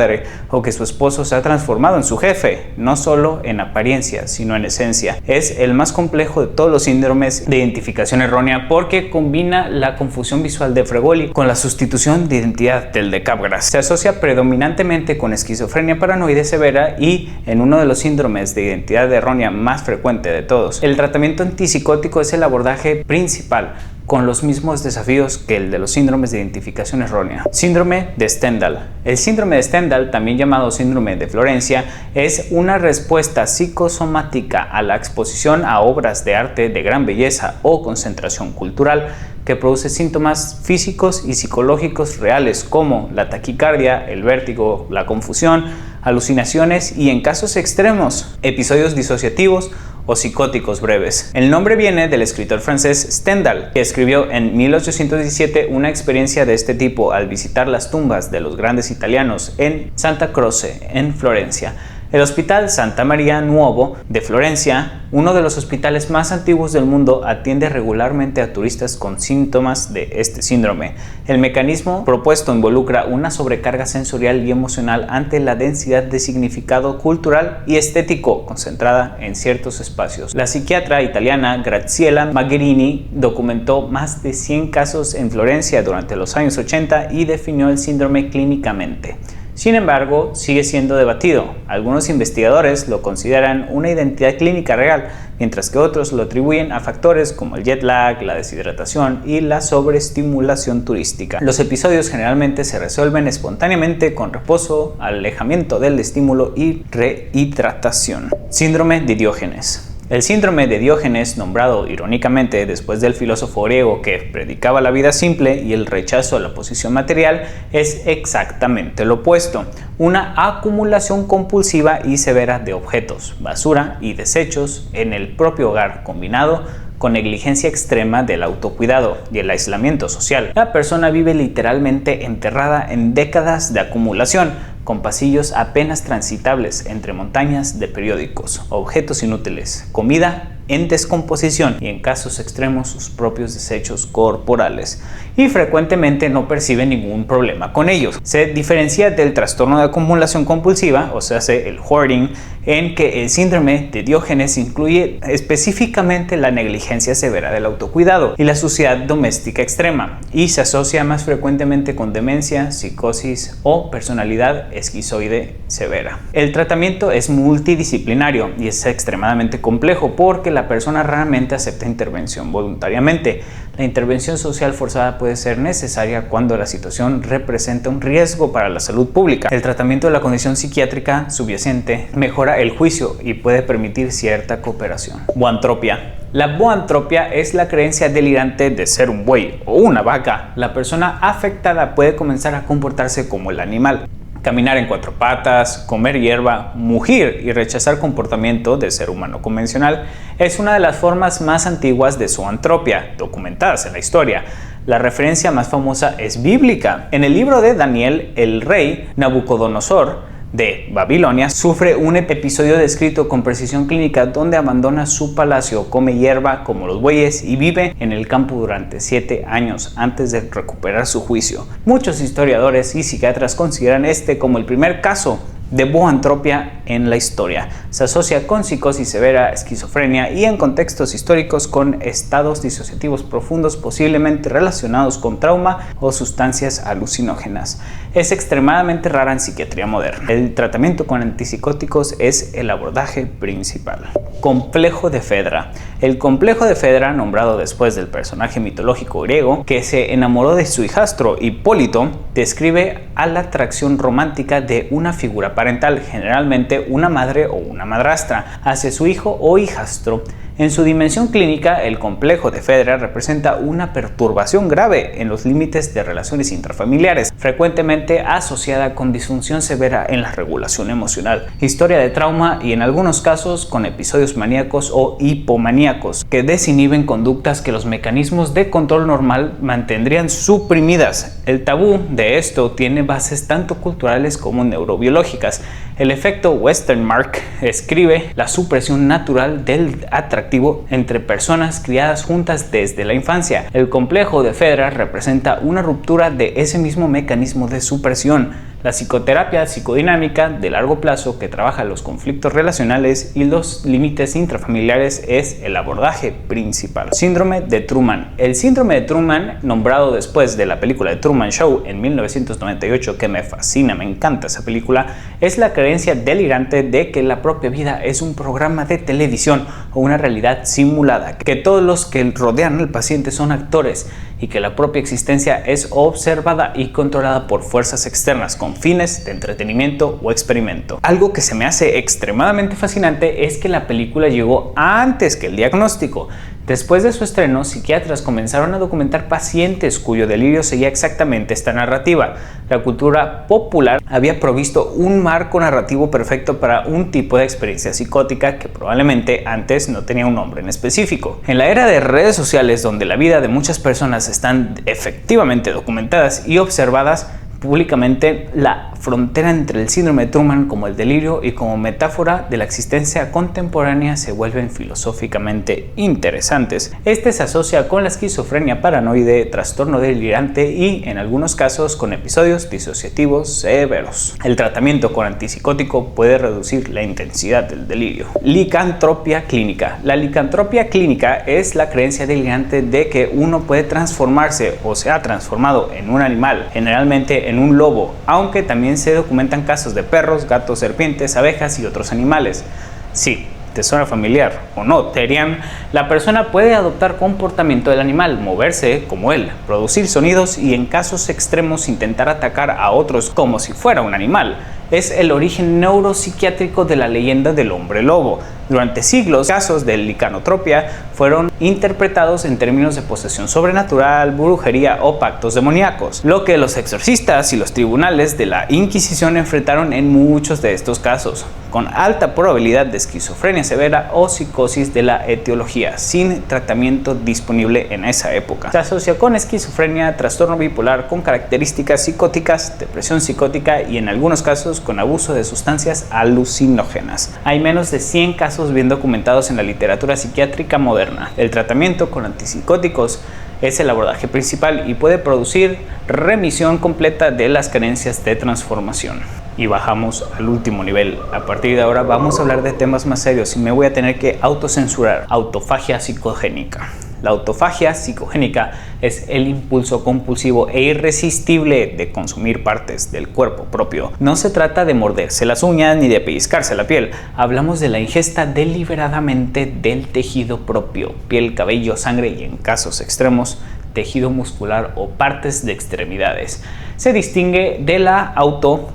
o que su esposo se ha transformado en su jefe, no solo en apariencia, sino en esencia. Es el más complejo de todos los síndromes de identificación errónea porque combina la confusión visual de Fregoli con la sustitución de identidad del de Capgras. Se asocia predominantemente con esquizofrenia paranoide severa y en uno de los síndromes de identidad errónea más frecuente de todos. El tratamiento antipsicótico es el abordaje principal, con los mismos desafíos que el de los síndromes de identificación errónea. Síndrome de Stendhal. El síndrome de Stendhal, también llamado síndrome de Florencia, es una respuesta psicosomática a la exposición a obras de arte de gran belleza o concentración cultural que produce síntomas físicos y psicológicos reales como la taquicardia, el vértigo, la confusión, alucinaciones y, en casos extremos, episodios disociativos o psicóticos breves. El nombre viene del escritor francés Stendhal, que escribió en 1817 una experiencia de este tipo al visitar las tumbas de los grandes italianos en Santa Croce, en Florencia. El Hospital Santa Maria Nuovo de Florencia, uno de los hospitales más antiguos del mundo, atiende regularmente a turistas con síntomas de este síndrome. El mecanismo propuesto involucra una sobrecarga sensorial y emocional ante la densidad de significado cultural y estético concentrada en ciertos espacios. La psiquiatra italiana Graziella Magherini documentó más de 100 casos en Florencia durante los años 80 y definió el síndrome clínicamente. Sin embargo, sigue siendo debatido. Algunos investigadores lo consideran una identidad clínica real, mientras que otros lo atribuyen a factores como el jet lag, la deshidratación y la sobreestimulación turística. Los episodios generalmente se resuelven espontáneamente con reposo, alejamiento del estímulo y rehidratación. Síndrome de Diógenes. El síndrome de Diógenes, nombrado irónicamente después del filósofo griego que predicaba la vida simple y el rechazo a la posición material, es exactamente lo opuesto: una acumulación compulsiva y severa de objetos, basura y desechos en el propio hogar, combinado con negligencia extrema del autocuidado y el aislamiento social. La persona vive literalmente enterrada en décadas de acumulación, con pasillos apenas transitables entre montañas de periódicos, objetos inútiles, comida en descomposición y, en casos extremos, sus propios desechos corporales, y frecuentemente no percibe ningún problema con ellos. Se diferencia del trastorno de acumulación compulsiva, o sea, el hoarding, en que el síndrome de Diógenes incluye específicamente la negligencia severa del autocuidado y la suciedad doméstica extrema, y se asocia más frecuentemente con demencia, psicosis o personalidad esquizoide severa. El tratamiento es multidisciplinario y es extremadamente complejo porque la persona raramente acepta intervención voluntariamente. La intervención social forzada puede ser necesaria cuando la situación representa un riesgo para la salud pública. El tratamiento de la condición psiquiátrica subyacente mejora el juicio y puede permitir cierta cooperación. Boantropia. La boantropia es la creencia delirante de ser un buey o una vaca. La persona afectada puede comenzar a comportarse como el animal, caminar en cuatro patas, comer hierba, mugir y rechazar comportamiento de ser humano convencional. Es una de las formas más antiguas de zoantropia documentadas en la historia. La referencia más famosa es bíblica. En el libro de Daniel, el rey Nabucodonosor de Babilonia sufre un episodio descrito con precisión clínica donde abandona su palacio, come hierba como los bueyes y vive en el campo durante 7 años antes de recuperar su juicio. Muchos historiadores y psiquiatras consideran este como el primer caso de boantropia en la historia. Se asocia con psicosis severa, esquizofrenia y en contextos históricos con estados disociativos profundos posiblemente relacionados con trauma o sustancias alucinógenas. Es extremadamente rara en psiquiatría moderna. El tratamiento con antipsicóticos es el abordaje principal. Complejo de Fedra. El complejo de Fedra, nombrado después del personaje mitológico griego que se enamoró de su hijastro Hipólito, describe a la atracción romántica de una figura parental, generalmente una madre o una madrastra, hacia su hijo o hijastro. En su dimensión clínica, el complejo de Fedra representa una perturbación grave en los límites de relaciones intrafamiliares, frecuentemente asociada con disfunción severa en la regulación emocional, historia de trauma y en algunos casos con episodios maníacos o hipomaníacos, que desinhiben conductas que los mecanismos de control normal mantendrían suprimidas. El tabú de esto tiene bases tanto culturales como neurobiológicas. El efecto Westermarck escribe la supresión natural del atractivo entre personas criadas juntas desde la infancia. El complejo de Fedra representa una ruptura de ese mismo mecanismo de supresión. La psicoterapia psicodinámica de largo plazo que trabaja los conflictos relacionales y los límites intrafamiliares es el abordaje principal. Síndrome de Truman. El síndrome de Truman, nombrado después de la película The Truman Show en 1998, que me fascina, me encanta esa película, es la creencia delirante de que la propia vida es un programa de televisión o una realidad simulada, que todos los que rodean al paciente son actores y que la propia existencia es observada y controlada por fuerzas externas con fines de entretenimiento o experimento. Algo que se me hace extremadamente fascinante es que la película llegó antes que el diagnóstico. Después de su estreno, psiquiatras comenzaron a documentar pacientes cuyo delirio seguía exactamente esta narrativa. La cultura popular había provisto un marco narrativo perfecto para un tipo de experiencia psicótica que probablemente antes no tenía un nombre en específico. En la era de redes sociales, donde la vida de muchas personas están efectivamente documentadas y observadas públicamente, la frontera entre el síndrome de Truman como el delirio y como metáfora de la existencia contemporánea se vuelven filosóficamente interesantes. Este se asocia con la esquizofrenia paranoide, trastorno delirante y, en algunos casos, con episodios disociativos severos. El tratamiento con antipsicótico puede reducir la intensidad del delirio. Licantropía clínica. La licantropía clínica es la creencia delirante de que uno puede transformarse o se ha transformado en un animal, generalmente en un lobo, aunque también se documentan casos de perros, gatos, serpientes, abejas y otros animales. Sí, te suena familiar o no, Terian, la persona puede adoptar comportamiento del animal, moverse como él, producir sonidos y en casos extremos intentar atacar a otros como si fuera un animal. Es el origen neuropsiquiátrico de la leyenda del hombre lobo. Durante siglos, casos de licanotropia fueron interpretados en términos de posesión sobrenatural, brujería o pactos demoníacos, lo que los exorcistas y los tribunales de la Inquisición enfrentaron en muchos de estos casos, con alta probabilidad de esquizofrenia severa o psicosis de la etiología, sin tratamiento disponible en esa época. Se asocia con esquizofrenia, trastorno bipolar con características psicóticas, depresión psicótica y en algunos casos con abuso de sustancias alucinógenas. Hay menos de 100 casos bien documentados en la literatura psiquiátrica moderna. El tratamiento con antipsicóticos es el abordaje principal y puede producir remisión completa de las carencias de transformación. Y bajamos al último nivel. A partir de ahora vamos a hablar de temas más serios y me voy a tener que autocensurar. Autofagia psicogénica. La autofagia psicogénica es el impulso compulsivo e irresistible de consumir partes del cuerpo propio. No se trata de morderse las uñas ni de pellizcarse la piel. Hablamos de la ingesta deliberadamente del tejido propio, piel, cabello, sangre y en casos extremos, tejido muscular o partes de extremidades. Se distingue de la auto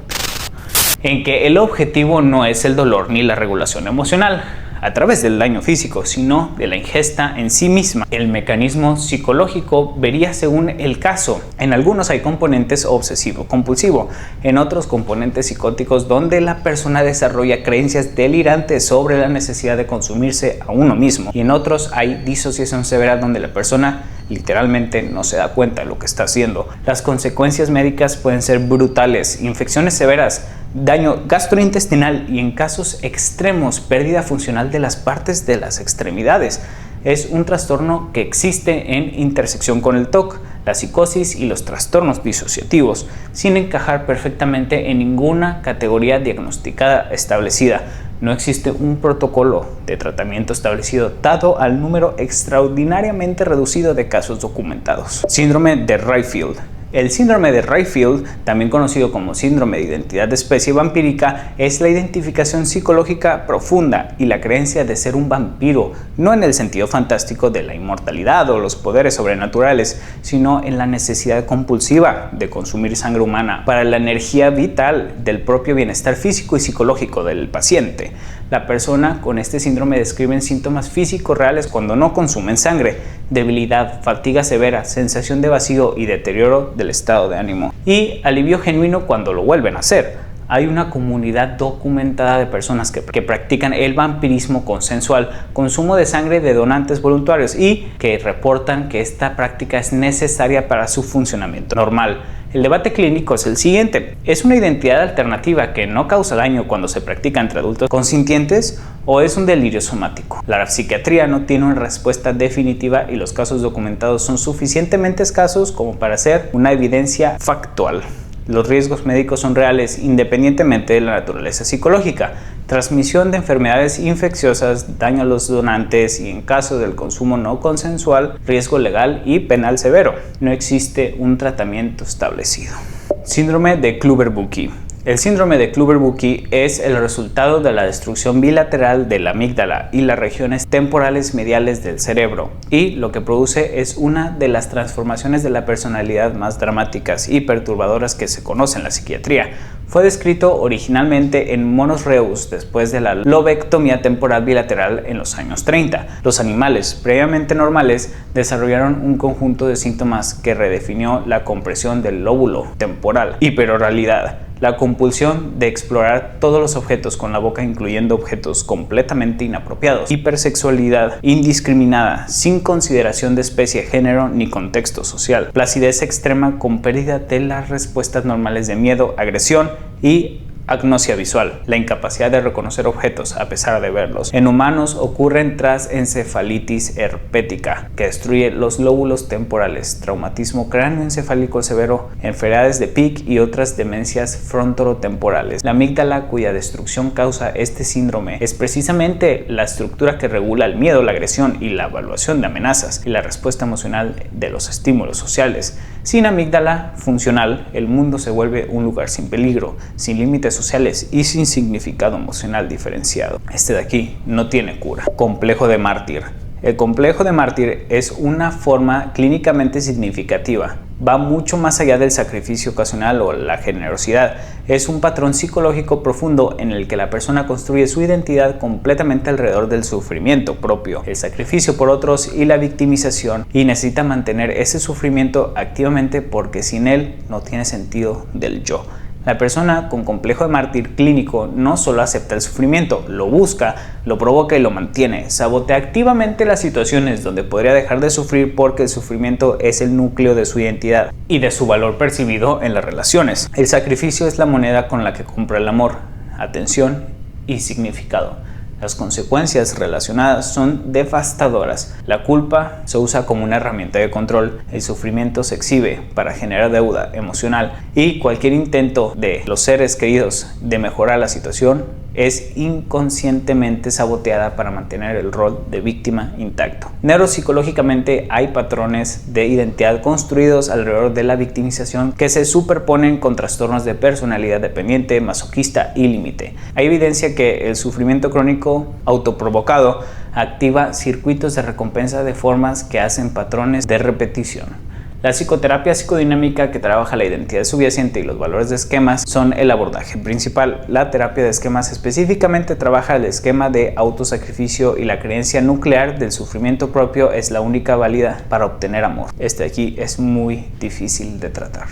en que el objetivo no es el dolor ni la regulación emocional a través del daño físico, sino de la ingesta en sí misma. El mecanismo psicológico varía según el caso. En algunos hay componentes obsesivo-compulsivo, en otros componentes psicóticos donde la persona desarrolla creencias delirantes sobre la necesidad de consumirse a uno mismo, y en otros hay disociación severa donde la persona literalmente no se da cuenta de lo que está haciendo. Las consecuencias médicas pueden ser brutales: infecciones severas, daño gastrointestinal y, en casos extremos, pérdida funcional de las partes de las extremidades. Es un trastorno que existe en intersección con el TOC, la psicosis y los trastornos disociativos, sin encajar perfectamente en ninguna categoría diagnosticada establecida. No existe un protocolo de tratamiento establecido, dado al número extraordinariamente reducido de casos documentados. Síndrome de Rayfield. El síndrome de Rayfield, también conocido como síndrome de identidad de especie vampírica, es la identificación psicológica profunda y la creencia de ser un vampiro, no en el sentido fantástico de la inmortalidad o los poderes sobrenaturales, sino en la necesidad compulsiva de consumir sangre humana para la energía vital del propio bienestar físico y psicológico del paciente. La persona con este síndrome describe síntomas físicos reales cuando no consumen sangre: debilidad, fatiga severa, sensación de vacío y deterioro del estado de ánimo, y alivio genuino cuando lo vuelven a hacer. Hay una comunidad documentada de personas que practican el vampirismo consensual, consumo de sangre de donantes voluntarios, y que reportan que esta práctica es necesaria para su funcionamiento normal. El debate clínico es el siguiente: ¿es una identidad alternativa que no causa daño cuando se practica entre adultos consintientes o es un delirio somático? La psiquiatría no tiene una respuesta definitiva y los casos documentados son suficientemente escasos como para ser una evidencia factual. Los riesgos médicos son reales independientemente de la naturaleza psicológica: transmisión de enfermedades infecciosas, daño a los donantes y, en caso del consumo no consensual, riesgo legal y penal severo. No existe un tratamiento establecido. Síndrome de Kluver-Bucy. El síndrome de Kluver-Bucy es el resultado de la destrucción bilateral de la amígdala y las regiones temporales mediales del cerebro, y lo que produce es una de las transformaciones de la personalidad más dramáticas y perturbadoras que se conoce en la psiquiatría. Fue descrito originalmente en monos Reus después de la lobectomía temporal bilateral en los años 30. Los animales previamente normales desarrollaron un conjunto de síntomas que redefinió la compresión del lóbulo temporal: hiperoralidad, la compulsión de explorar todos los objetos con la boca, incluyendo objetos completamente inapropiados; hipersexualidad indiscriminada, sin consideración de especie, género ni contexto social; placidez extrema con pérdida de las respuestas normales de miedo, agresión y agnosia visual, la incapacidad de reconocer objetos a pesar de verlos. En humanos ocurren tras encefalitis herpética, que destruye los lóbulos temporales, traumatismo cráneoencefálico severo, enfermedades de Pick y otras demencias frontorotemporales. La amígdala, cuya destrucción causa este síndrome, es precisamente la estructura que regula el miedo, la agresión y la evaluación de amenazas y la respuesta emocional de los estímulos sociales. Sin amígdala funcional, el mundo se vuelve un lugar sin peligro, sin límites sociales y sin significado emocional diferenciado. Este de aquí no tiene cura. Complejo de mártir. El complejo de mártir es una forma clínicamente significativa. Va mucho más allá del sacrificio ocasional o la generosidad. Es un patrón psicológico profundo en el que la persona construye su identidad completamente alrededor del sufrimiento propio, el sacrificio por otros y la victimización, y necesita mantener ese sufrimiento activamente porque sin él no tiene sentido del yo. La persona con complejo de mártir clínico no solo acepta el sufrimiento, lo busca, lo provoca y lo mantiene. Sabotea activamente las situaciones donde podría dejar de sufrir porque el sufrimiento es el núcleo de su identidad y de su valor percibido en las relaciones. El sacrificio es la moneda con la que compra el amor, atención y significado. Las consecuencias relacionadas son devastadoras. La culpa se usa como una herramienta de control, el sufrimiento se exhibe para generar deuda emocional y cualquier intento de los seres queridos de mejorar la situación es inconscientemente saboteada para mantener el rol de víctima intacto. Neuropsicológicamente hay patrones de identidad construidos alrededor de la victimización que se superponen con trastornos de personalidad dependiente, masoquista y límite. Hay evidencia que el sufrimiento crónico autoprovocado activa circuitos de recompensa de formas que hacen patrones de repetición. La psicoterapia psicodinámica, que trabaja la identidad subyacente y los valores de esquemas, son el abordaje principal. La terapia de esquemas específicamente trabaja el esquema de autosacrificio y la creencia nuclear del sufrimiento propio es la única válida para obtener amor. Este aquí es muy difícil de tratar.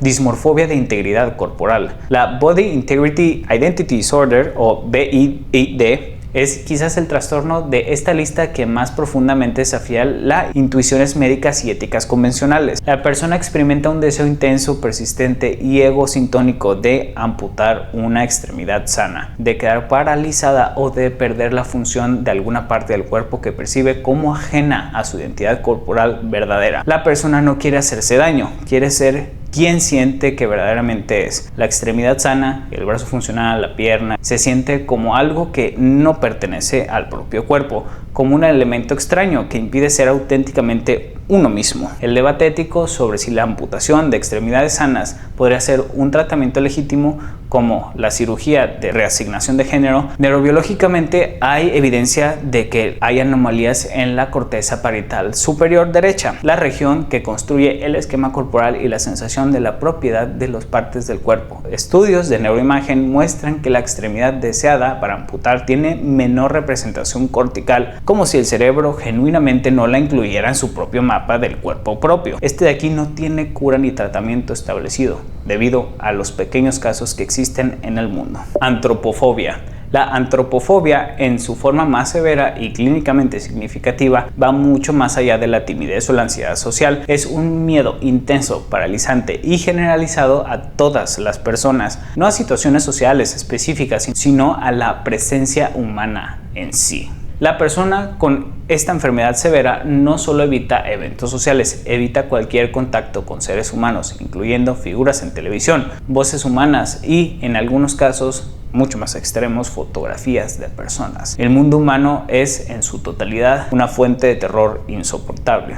Dismorfobia de integridad corporal. La Body Integrity Identity Disorder, o BID, Es quizás el trastorno de esta lista que más profundamente desafía las intuiciones médicas y éticas convencionales. La persona experimenta un deseo intenso, persistente y egosintónico de amputar una extremidad sana, de quedar paralizada o de perder la función de alguna parte del cuerpo que percibe como ajena a su identidad corporal verdadera. La persona no quiere hacerse daño, quiere ser quien siente que verdaderamente es. La extremidad sana, el brazo funcional, la pierna, se siente como algo que no pertenece al propio cuerpo, como un elemento extraño que impide ser auténticamente uno mismo. El debate ético sobre si la amputación de extremidades sanas podría ser un tratamiento legítimo como la cirugía de reasignación de género. Neurobiológicamente hay evidencia de que hay anomalías en la corteza parietal superior derecha, la región que construye el esquema corporal y la sensación de la propiedad de las partes del cuerpo. Estudios de neuroimagen muestran que la extremidad deseada para amputar tiene menor representación cortical, como si el cerebro genuinamente no la incluyera en su propio mapa del cuerpo propio. Este de aquí no tiene cura ni tratamiento establecido, debido a los pequeños casos que existen en el mundo. Antropofobia. La antropofobia, en su forma más severa y clínicamente significativa, va mucho más allá de la timidez o la ansiedad social. Es un miedo intenso, paralizante y generalizado a todas las personas, no a situaciones sociales específicas, sino a la presencia humana en sí. La persona con esta enfermedad severa no solo evita eventos sociales, evita cualquier contacto con seres humanos, incluyendo figuras en televisión, voces humanas y, en algunos casos mucho más extremos, fotografías de personas. El mundo humano es, en su totalidad, una fuente de terror insoportable.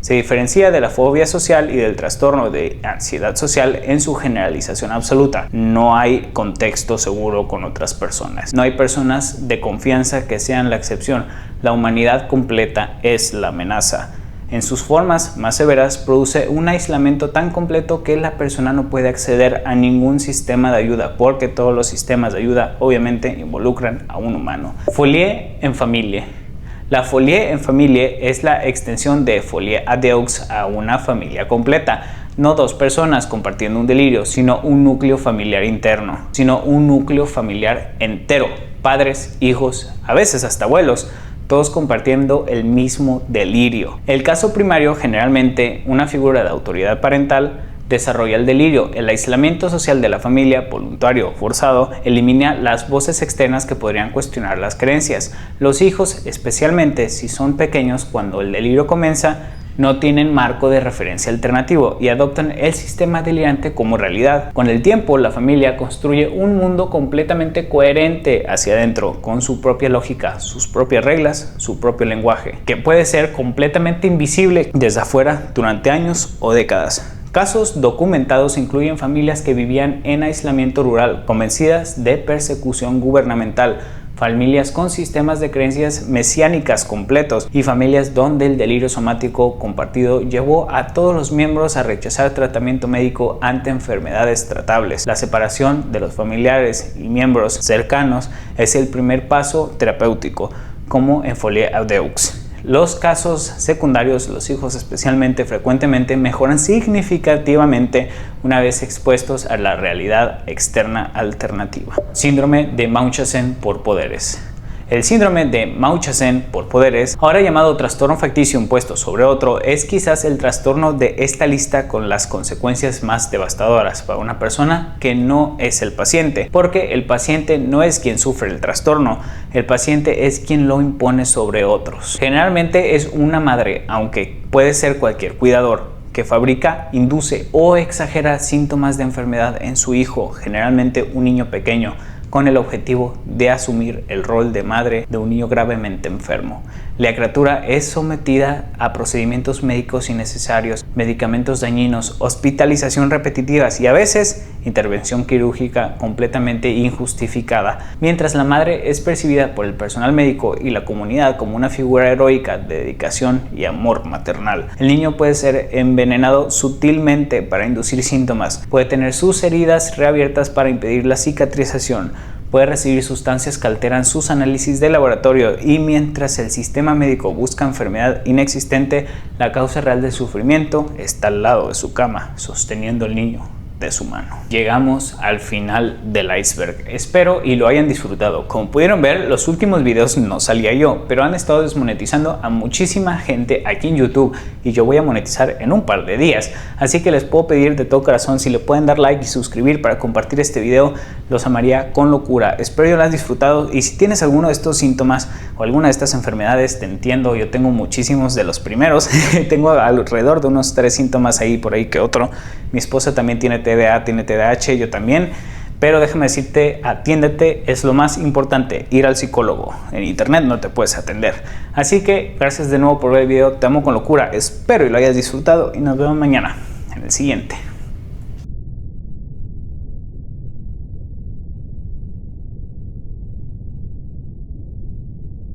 Se diferencia de la fobia social y del trastorno de ansiedad social en su generalización absoluta. No hay contexto seguro con otras personas. No hay personas de confianza que sean la excepción. La humanidad completa es la amenaza. En sus formas más severas produce un aislamiento tan completo que la persona no puede acceder a ningún sistema de ayuda, porque todos los sistemas de ayuda obviamente involucran a un humano. Folie en familia. La folie en familia es la extensión de folie à deux a una familia completa. No dos personas compartiendo un delirio, sino un núcleo familiar interno, sino un núcleo familiar entero. Padres, hijos, a veces hasta abuelos, todos compartiendo el mismo delirio. El caso primario, generalmente una figura de autoridad parental, desarrolla el delirio. El aislamiento social de la familia, voluntario o forzado, elimina las voces externas que podrían cuestionar las creencias. Los hijos, especialmente si son pequeños cuando el delirio comienza, no tienen marco de referencia alternativo y adoptan el sistema delirante como realidad. Con el tiempo, la familia construye un mundo completamente coherente hacia adentro, con su propia lógica, sus propias reglas, su propio lenguaje, que puede ser completamente invisible desde afuera durante años o décadas. Casos documentados incluyen familias que vivían en aislamiento rural, convencidas de persecución gubernamental, familias con sistemas de creencias mesiánicas completos y familias donde el delirio somático compartido llevó a todos los miembros a rechazar tratamiento médico ante enfermedades tratables. La separación de los familiares y miembros cercanos es el primer paso terapéutico, como en folie à deux. Los casos secundarios, los hijos especialmente frecuentemente mejoran significativamente una vez expuestos a la realidad externa alternativa. Síndrome de Munchausen por poderes. El síndrome de Munchausen por poderes, ahora llamado trastorno facticio impuesto sobre otro, es quizás el trastorno de esta lista con las consecuencias más devastadoras para una persona que no es el paciente, porque el paciente no es quien sufre el trastorno, el paciente es quien lo impone sobre otros. Generalmente es una madre, aunque puede ser cualquier cuidador, que fabrica, induce o exagera síntomas de enfermedad en su hijo, generalmente un niño pequeño, con el objetivo de asumir el rol de madre de un niño gravemente enfermo. La criatura es sometida a procedimientos médicos innecesarios, medicamentos dañinos, hospitalización repetitivas y a veces intervención quirúrgica completamente injustificada, mientras la madre es percibida por el personal médico y la comunidad como una figura heroica de dedicación y amor maternal. El niño puede ser envenenado sutilmente para inducir síntomas, puede tener sus heridas reabiertas para impedir la cicatrización, puede recibir sustancias que alteran sus análisis de laboratorio y mientras el sistema médico busca enfermedad inexistente, la causa real del sufrimiento está al lado de su cama, sosteniendo al niño de su mano. Llegamos al final del iceberg. Espero y lo hayan disfrutado. Como pudieron ver, los últimos videos no salía yo, pero han estado desmonetizando a muchísima gente aquí en YouTube y yo voy a monetizar en un par de días. Así que les puedo pedir de todo corazón si le pueden dar like y suscribir para compartir este video, los amaría con locura. Espero que lo hayas disfrutado y si tienes alguno de estos síntomas o alguna de estas enfermedades, te entiendo, yo tengo muchísimos de los primeros. Tengo alrededor de unos 3 síntomas ahí por ahí que otro. Mi esposa también tiene TDA, tiene TDAH, yo también. Pero déjame decirte, atiéndete, es lo más importante, ir al psicólogo. En internet no te puedes atender. Así que gracias de nuevo por ver el video, te amo con locura, espero y lo hayas disfrutado y nos vemos mañana en el siguiente.